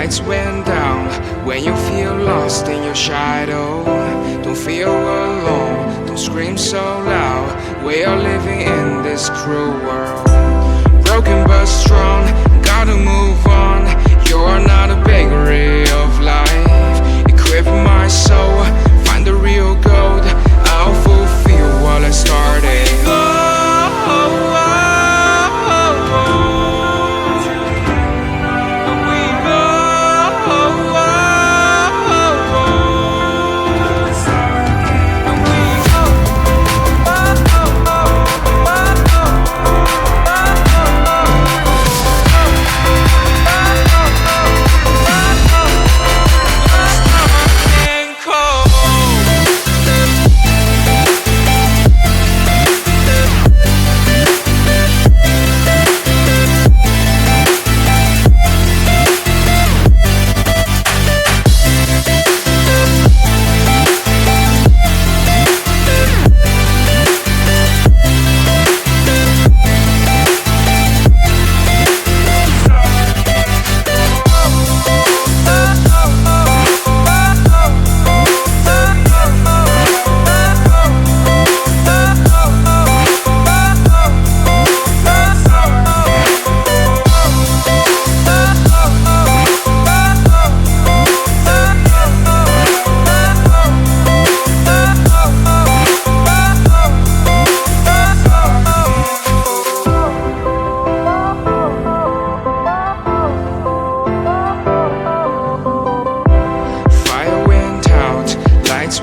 lights went down. When you feel lost in your shadow, don't feel alone, don't scream so loud. We are living in this cruel world, broken but strong, gotta move on. You're not a bakery of life, equip my soul, find the real gold. I'll fulfill what I started.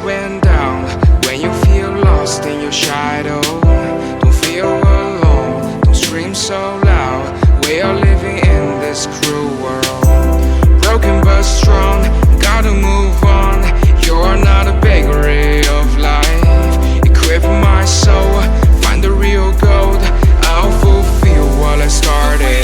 Went down. When you feel lost in your shadow, don't feel alone, don't scream so loud. We are living in this cruel world, broken but strong, gotta move on. You're not a bakery of life, equip my soul, find the real gold. I'll fulfill what I started.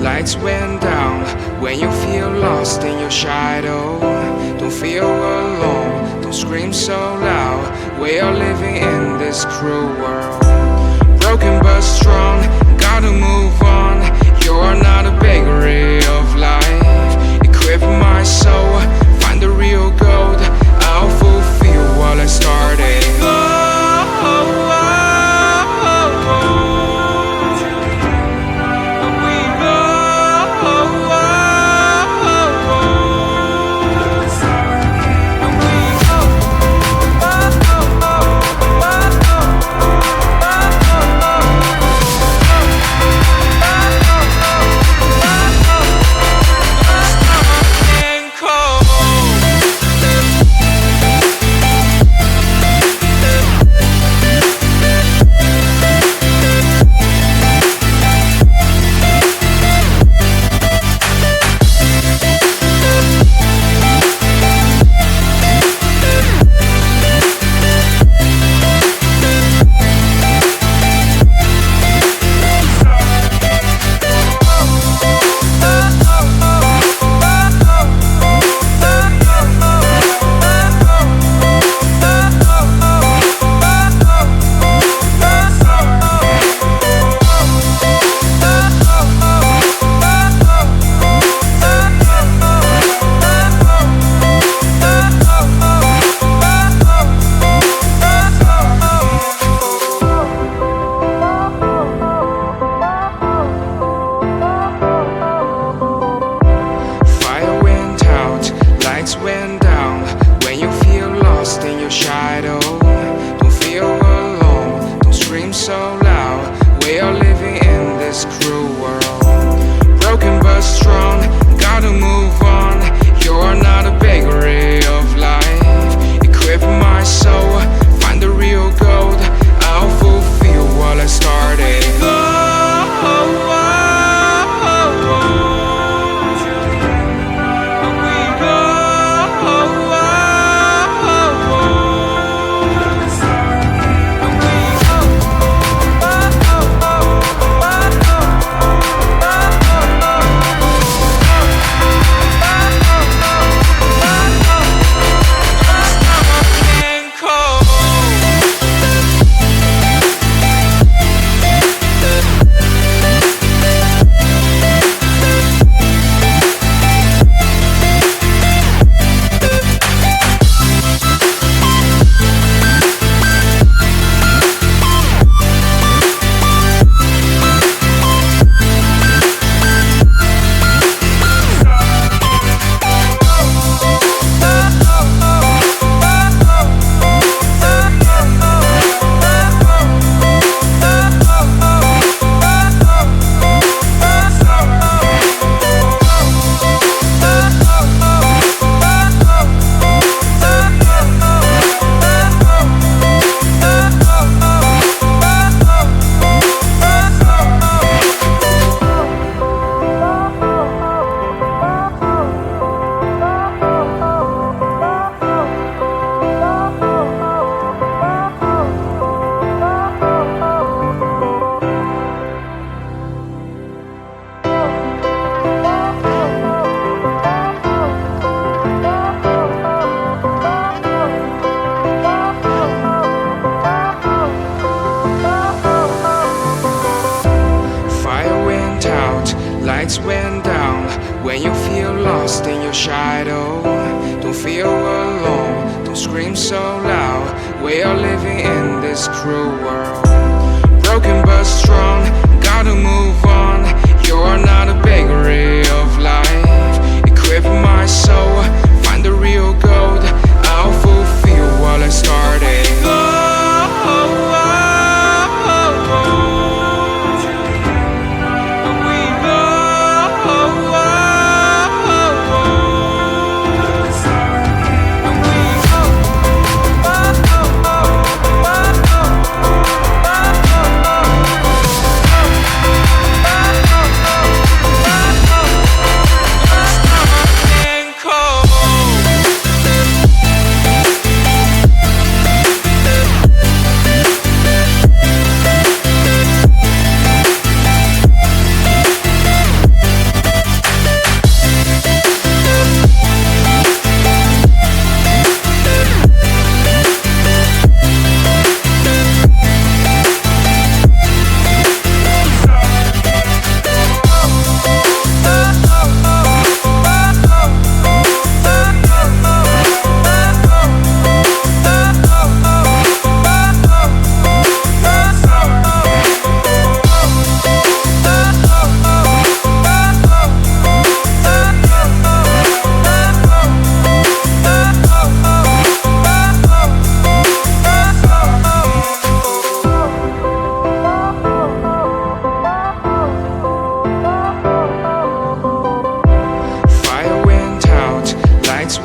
Lights went down. When you feel lost in your shadow, don't feel alone, don't scream so loud. We are living in this cruel world, broken but strong, gotta move on. You're not a bakery of life, equip my soul, find the real gold. I'll fulfill what I started. lights went down. When you feel lost in your shadow, don't feel alone, don't scream so loud. We are living in this cruel world. Broken but strong, gotta move on. You're not a bakery of life. Equip my soul, find the real gold. I'll fulfill what I started.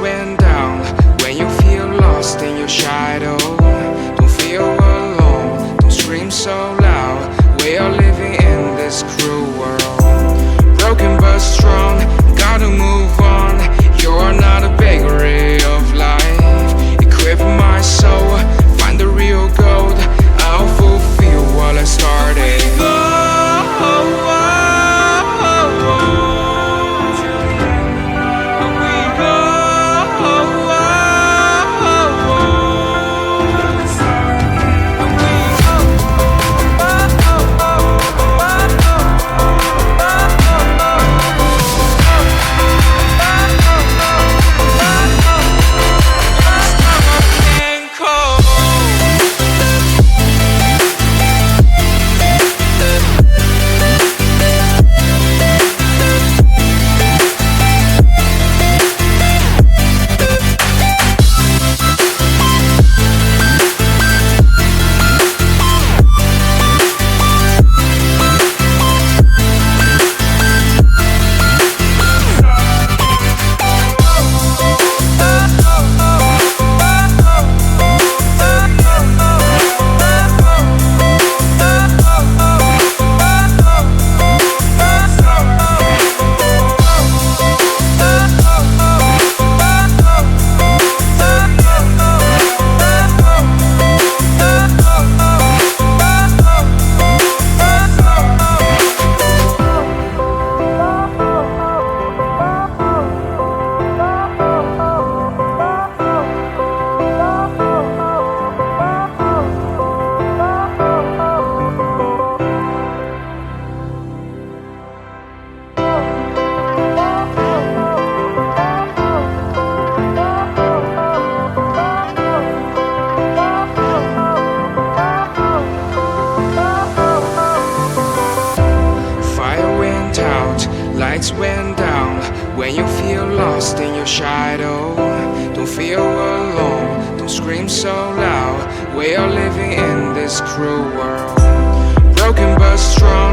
Went down. When you feel lost in your shadow, don't feel alone, don't scream so loud. We are living in this cruel world. Broken but strong, gotta move on. You're not a bakery of life. Equip my soul, find the real gold. I'll fulfill what I started. Lights went down. When you feel lost in your shadow, don't feel alone, don't scream so loud. We are living in this cruel world. Broken but strong.